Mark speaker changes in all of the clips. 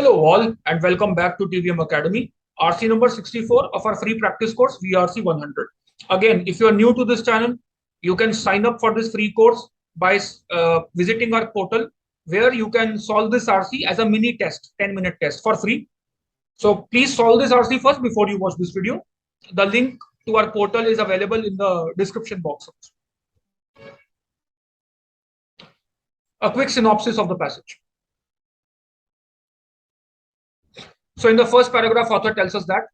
Speaker 1: Hello all and welcome back to TVM Academy, RC number 64 of our free practice course VRC 100. Again, if you are new to this channel, you can sign up for this free course by visiting our portal where you can solve this RC as a mini test, 10-minute test for free. So please solve this RC first before you watch this video. The link to our portal is available in the description box. A quick synopsis of the passage. So in the first paragraph, author tells us that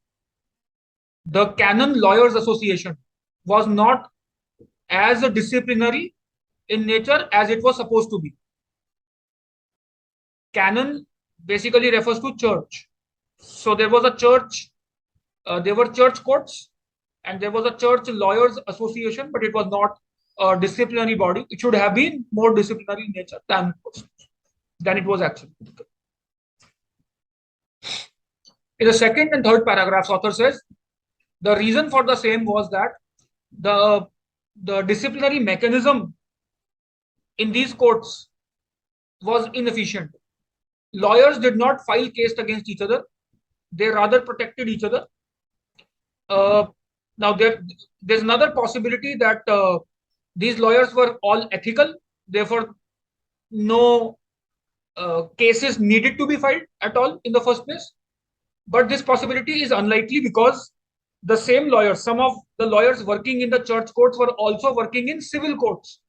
Speaker 1: the Canon Lawyers Association was not as disciplinary in nature as it was supposed to be. Canon basically refers to church. So there was a church, there were church courts, and there was a church lawyers association, but it was not a disciplinary body. It should have been more disciplinary in nature than it was actually. In the second and third paragraphs, author says the reason for the same was that the disciplinary mechanism in these courts was inefficient. Lawyers did not file case against each other. They rather protected each other. Now there's another possibility that these lawyers were all ethical. Therefore, no cases needed to be filed at all in the first place. But this possibility is unlikely because the same lawyers, some of the lawyers working in the church courts were also working in civil courts.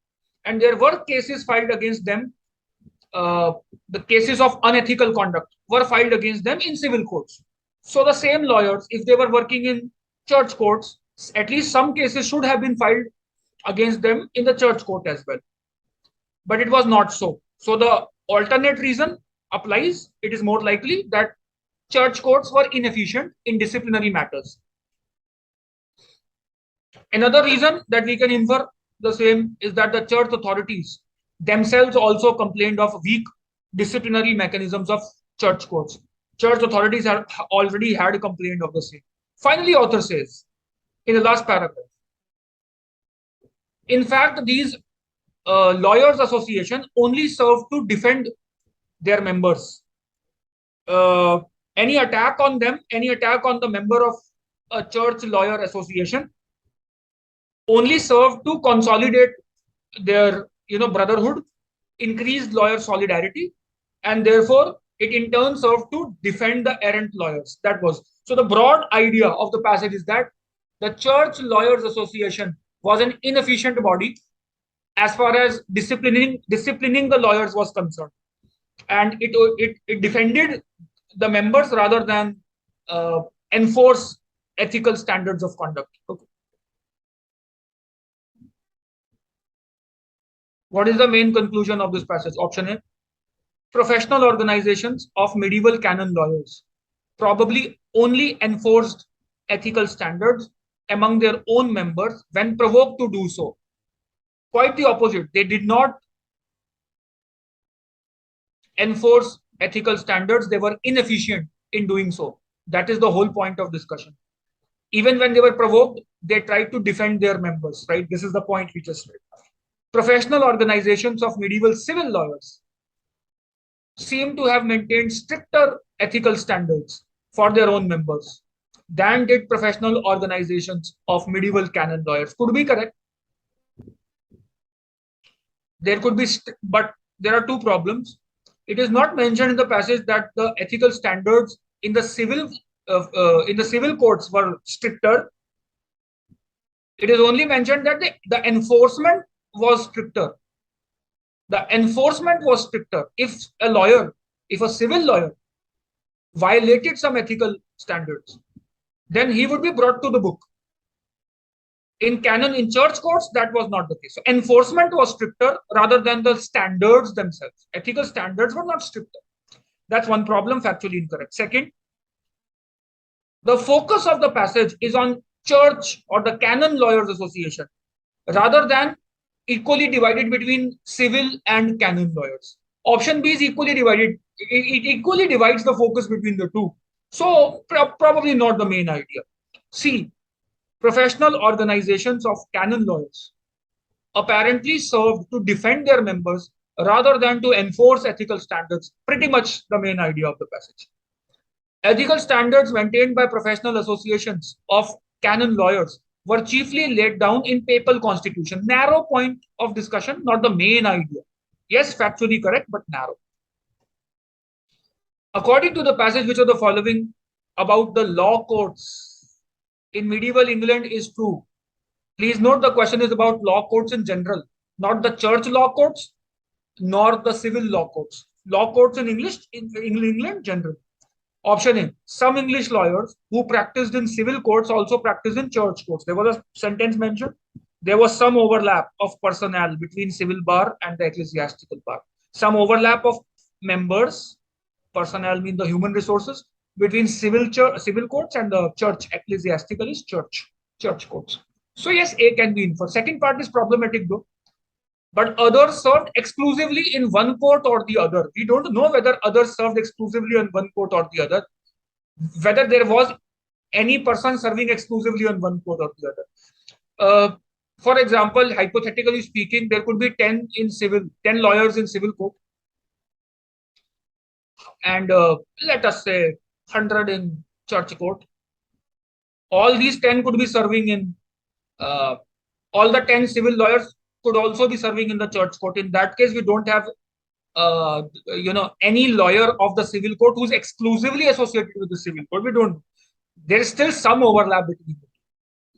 Speaker 1: And there were cases filed against them. The cases of unethical conduct were filed against them in civil courts. So the same lawyers, if they were working in church courts, at least some cases should have been filed against them in the church court as well. But it was not so. So the alternate reason applies. It is more likely that church courts were inefficient in disciplinary matters. Another reason that we can infer the same is that the church authorities themselves also complained of weak disciplinary mechanisms of church courts. Church authorities have already had a complaint of the same. Finally, author says in the last paragraph, in fact, these lawyers association only serve to defend their members. Any attack on them, any attack on the member of a church lawyer association only serve to consolidate their brotherhood, increase lawyer solidarity, and therefore it in turn served to defend the errant lawyers. That was so the broad idea of the passage is that the church lawyers association was an inefficient body as far as disciplining the lawyers was concerned, and it defended the members rather than enforce ethical standards of conduct. Okay. What is the main conclusion of this passage? Option A. Professional organizations of medieval canon lawyers probably only enforced ethical standards among their own members when provoked to do so. Quite the opposite. They did not enforce ethical standards. They were inefficient in doing so. That is the whole point of discussion. Even when they were provoked, they tried to defend their members, right? This is the point we just read. Professional organizations of medieval civil lawyers seem to have maintained stricter ethical standards for their own members than did professional organizations of medieval canon lawyers. Could be correct. There could be, but there are two problems. It is not mentioned in the passage that the ethical standards in the civil courts were stricter. It is only mentioned that the enforcement was stricter. The enforcement was stricter. If a civil lawyer violated some ethical standards, then he would be brought to the book. In church courts, that was not the case. So enforcement was stricter rather than the standards themselves. Ethical standards were not stricter. That's one problem, factually incorrect. Second, the focus of the passage is on church or the canon lawyers association rather than equally divided between civil and canon lawyers. Option B is equally divided. It equally divides the focus between the two. So probably not the main idea. C. Professional organizations of canon lawyers apparently served to defend their members rather than to enforce ethical standards. Pretty much the main idea of the passage. Ethical standards maintained by professional associations of canon lawyers were chiefly laid down in papal constitution. Narrow point of discussion, not the main idea. Yes, factually correct, but narrow. According to the passage, which of the following about the law courts in medieval England is true? Please note the question is about law courts in general, not the church law courts, nor the civil law courts. Law courts in English, in England, general. Option A, some English lawyers who practiced in civil courts also practiced in church courts. There was a sentence mentioned. There was some overlap of personnel between civil bar and the ecclesiastical bar. Some overlap of members, personnel mean the human resources, between civil courts and the church, ecclesiastical is church courts. So yes, A can be inferred. Second part is problematic though. But others served exclusively in one court or the other. We don't know whether others served exclusively in one court or the other, whether there was any person serving exclusively on one court or the other. For example, hypothetically speaking, there could be 10 in civil, 10 lawyers in civil court, and let us say 100 in church court. All these 10 could be serving in, all the 10 civil lawyers could also be serving in the church court. In that case, we don't have any lawyer of the civil court who's exclusively associated with the civil court. We don't. There is still some overlap between them,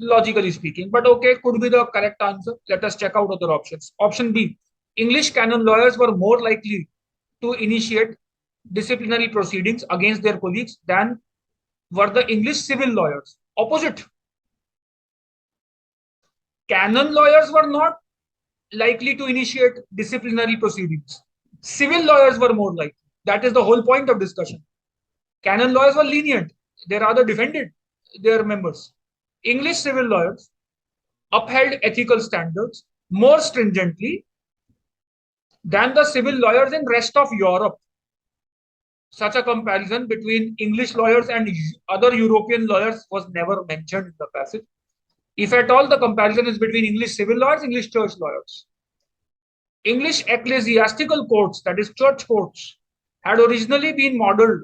Speaker 1: logically speaking. But okay, could be the correct answer. Let us check out other options. Option B, English canon lawyers were more likely to initiate disciplinary proceedings against their colleagues than were the English civil lawyers. Opposite. Canon lawyers were not likely to initiate disciplinary proceedings. Civil lawyers were more likely. That is the whole point of discussion. Canon lawyers were lenient. They rather defended their members. English civil lawyers upheld ethical standards more stringently than the civil lawyers in rest of Europe. Such a comparison between English lawyers and other European lawyers was never mentioned in the passage. If at all, the comparison is between English civil lawyers, English church lawyers. English ecclesiastical courts, that is church courts, had originally been modeled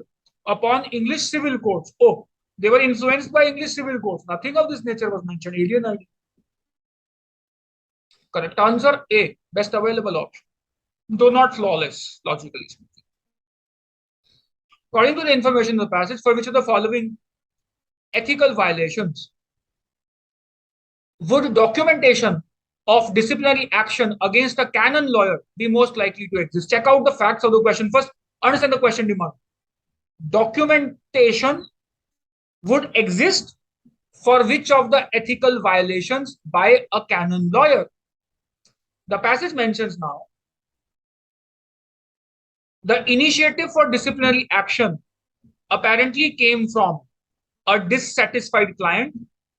Speaker 1: upon English civil courts. Oh, they were influenced by English civil courts. Nothing of this nature was mentioned. Alien idea. Correct answer A, best available option. Though not flawless, logically speaking. According to the information in the passage, for which of the following ethical violations would documentation of disciplinary action against a canon lawyer be most likely to exist? Check out the facts of the question first. Understand the question demand. Documentation would exist for which of the ethical violations by a canon lawyer? The passage mentions now the initiative for disciplinary action apparently came from a dissatisfied client,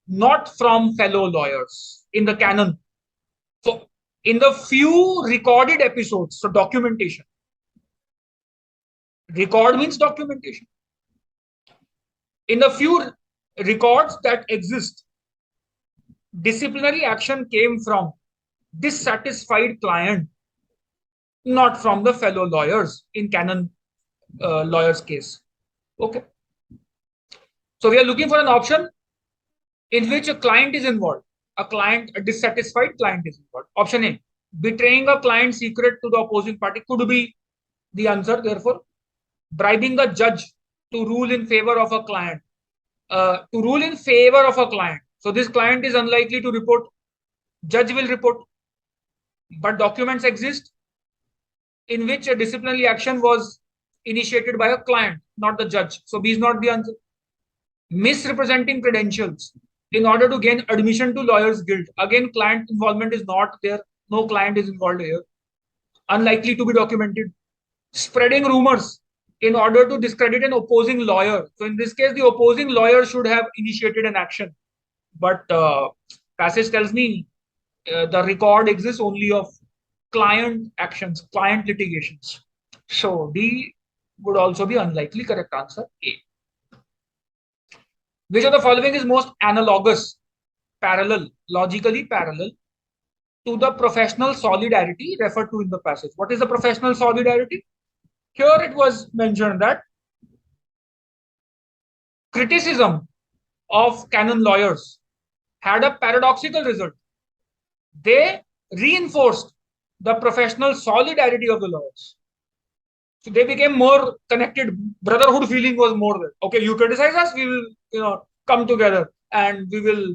Speaker 1: not from fellow lawyers in the canon. So, in the few recorded episodes, so documentation. Record means documentation. In the few records that exist, disciplinary action came from dissatisfied client, not from the fellow lawyers in canon lawyer's case. Okay. So we are looking for an option in which a client is involved. A dissatisfied client is involved. Option A, betraying a client secret to the opposing party could be the answer. Therefore, bribing the judge to rule in favor of a client. So this client is unlikely to report. Judge will report. But documents exist in which a disciplinary action was initiated by a client, not the judge. So B is not the answer. Misrepresenting credentials in order to gain admission to lawyer's guild. Again, client involvement is not there. No client is involved here. Unlikely to be documented. Spreading rumors in order to discredit an opposing lawyer. So in this case, the opposing lawyer should have initiated an action. But passage tells me the record exists only of client actions, client litigations. So D would also be unlikely. Correct answer A. Which of the following is most analogous, parallel, logically parallel to the professional solidarity referred to in the passage. What is the professional solidarity? Here it was mentioned that criticism of canon lawyers had a paradoxical result. They reinforced the professional solidarity of the lawyers. So they became more connected. Brotherhood feeling was more there. Okay, you criticize us, we will, come together and we will,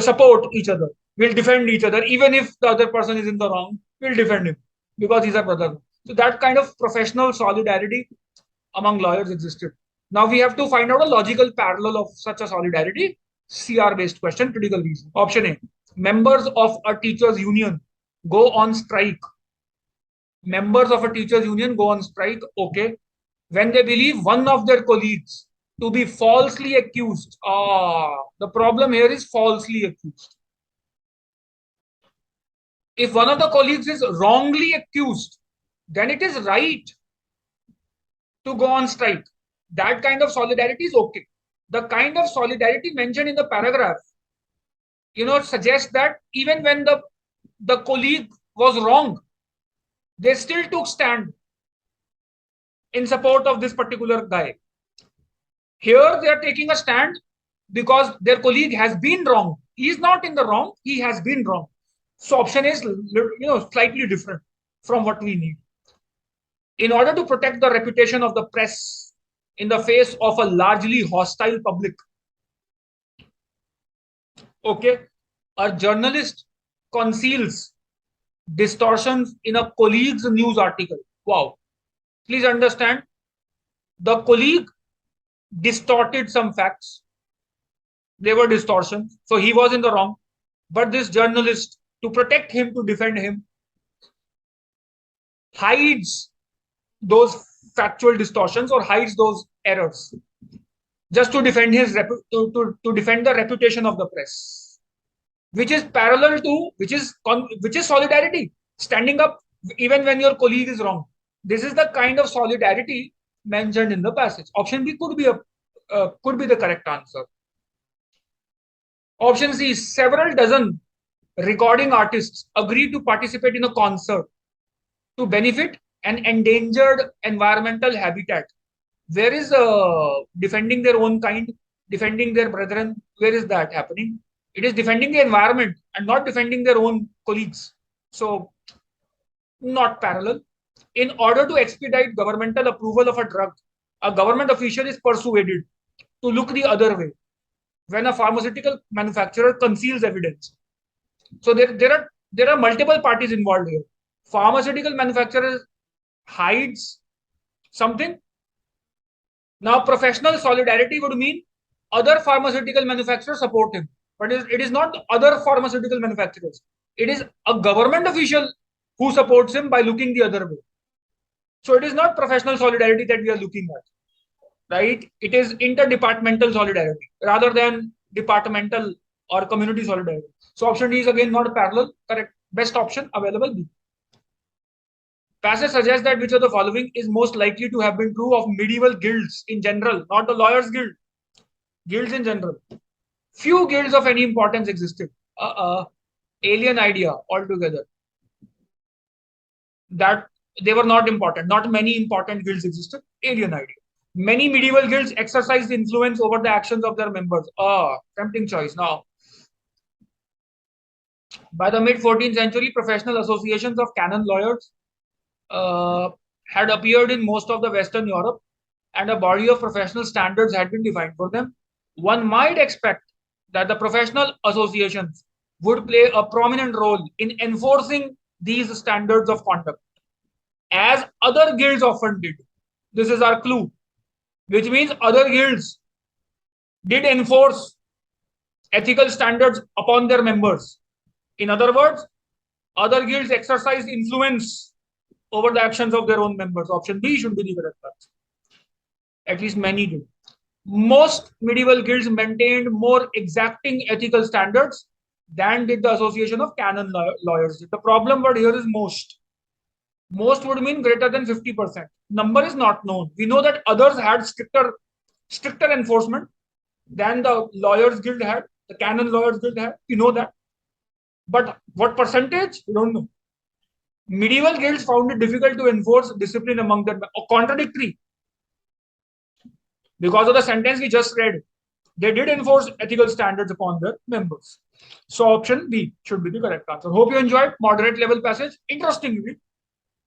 Speaker 1: support each other. We'll defend each other, even if the other person is in the wrong. We'll defend him because he's a brother. So that kind of professional solidarity among lawyers existed. Now we have to find out a logical parallel of such a solidarity. CR-based question, critical reason. Option A: members of a teachers' union go on strike. Members of a teachers' union go on strike, okay, when they believe one of their colleagues to be falsely accused. The problem here is falsely accused. If one of the colleagues is wrongly accused, then it is right to go on strike. That kind of solidarity is okay. The kind of solidarity mentioned in the paragraph, suggests that even when the colleague was wrong, they still took stand in support of this particular guy. Here they are taking a stand because their colleague has been wrong. He is not in the wrong, he has been wrong. So option is, slightly different from what we need. In order to protect the reputation of the press in the face of a largely hostile public, okay, a journalist conceals distortions in a colleague's news article. Wow. Please understand, the colleague distorted some facts. They were distortions. So he was in the wrong. But this journalist, to protect him, to defend him, hides those factual distortions or hides those errors just to defend to defend the reputation of the press, which is parallel to which is solidarity, standing up even when your colleague is wrong. This is the kind of solidarity mentioned in the passage. Option B could be the correct answer. Option C: several dozen recording artists agreed to participate in a concert to benefit an endangered environmental habitat. Where is defending their own kind, defending their brethren? Where is that happening? It is defending the environment and not defending their own colleagues. So, not parallel. In order to expedite governmental approval of a drug, a government official is persuaded to look the other way when a pharmaceutical manufacturer conceals evidence. So there are multiple parties involved here. Pharmaceutical manufacturer hides something. Now, professional solidarity would mean other pharmaceutical manufacturers support him. But it is not other pharmaceutical manufacturers. It is a government official who supports him by looking the other way. So it is not professional solidarity that we are looking at, right? It is interdepartmental solidarity rather than departmental or community solidarity. So option D is again not parallel. Correct. Best option available, B. Passage suggests that which of the following is most likely to have been true of medieval guilds in general, not the lawyers' guild. Guilds in general. Few guilds of any importance existed. Alien idea altogether. That they were not important. Not many important guilds existed. Alien idea. Many medieval guilds exercised influence over the actions of their members. Tempting choice. Now, by the mid-14th century, professional associations of canon lawyers had appeared in most of the Western Europe, and a body of professional standards had been defined for them. One might expect that the professional associations would play a prominent role in enforcing these standards of conduct, as other guilds often did. This is our clue, which means other guilds did enforce ethical standards upon their members. In other words, other guilds exercised influence over the actions of their own members. Option B should be the correct answer. At least many did. Most medieval guilds maintained more exacting ethical standards than did the Association of Canon Lawyers. The problem word here is most. Most would mean greater than 50%. Number is not known. We know that others had stricter enforcement than the Lawyers Guild had, the Canon Lawyers Guild had. We know that. But what percentage? We don't know. Medieval guilds found it difficult to enforce discipline among them, or contradictory. Because of the sentence we just read, they did enforce ethical standards upon their members. So option B should be the correct answer. Hope you enjoyed moderate level passage. Interesting read.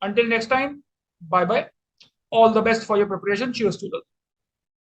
Speaker 1: Until next time, bye bye. All the best for your preparation. Cheers to you.